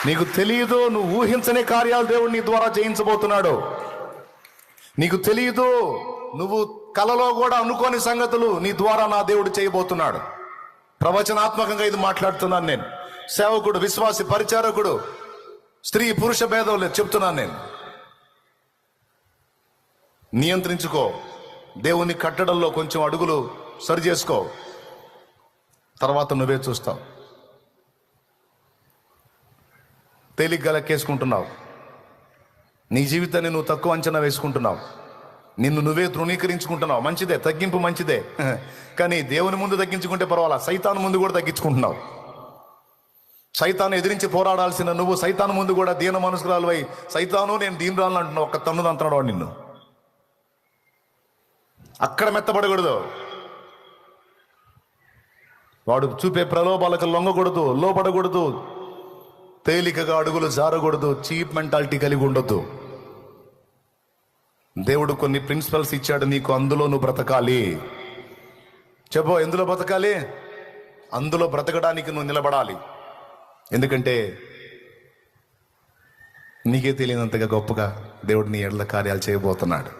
నీకు తెలియదు, నువ్వు ఊహించని కార్యాలు దేవుడు నీ ద్వారా చేయించబోతున్నాడు. నీకు తెలియదు, నువ్వు కలలో కూడా అనుకోని సంగతులు నీ ద్వారా నా దేవుడు చేయబోతున్నాడు. ప్రవచనాత్మకంగా ఇది మాట్లాడుతున్నాను నేను. సేవకుడు, విశ్వాసి, పరిచారకుడు, స్త్రీ పురుష భేదం లేదు చెప్తున్నాను నేను. నియంత్రించుకో. దేవుని కట్టడంలో కొంచెం అడుగులు సరి చేసుకో, తర్వాత నువ్వే చూస్తావు. తేలిగ్గా లెక్కేసుకుంటున్నావు. నీ జీవితాన్ని నువ్వు తక్కువ అంచనా వేసుకుంటున్నావు. నిన్ను నువ్వే తృణీకరించుకుంటున్నావు. మంచిదే, తగ్గింపు మంచిదే, కానీ దేవుని ముందు తగ్గించుకుంటే పర్వాలా, సైతాను ముందు కూడా తగ్గించుకుంటున్నావు. సైతాను ఎదిరించి పోరాడాల్సిన నువ్వు సైతాను ముందు కూడా దీన మనసుకురాలు అయి, సైతాను నేను దీనురాలను అంటున్నావు. ఒక్క తన్నులు అంటున్నాడు వాడు నిన్ను. అక్కడ మెత్తబడకూడదు. వాడు చూపే ప్రలోభాలకు లొంగకూడదు, లోపడకూడదు, తేలికగా అడుగులు జారకూడదు, చీప్ మెంటాలిటీ కలిగి ఉండొద్దు. దేవుడు కొన్ని ప్రిన్సిపల్స్ ఇచ్చాడు నీకు, అందులో నువ్వు బ్రతకాలి. చెప్పు, ఎందులో బ్రతకాలి? అందులో బ్రతకడానికి నువ్వు నిలబడాలి. ఎందుకంటే నీకే తెలియనంతగా గొప్పగా దేవుడు నీ ఎడల కార్యాలు చేయబోతున్నాడు.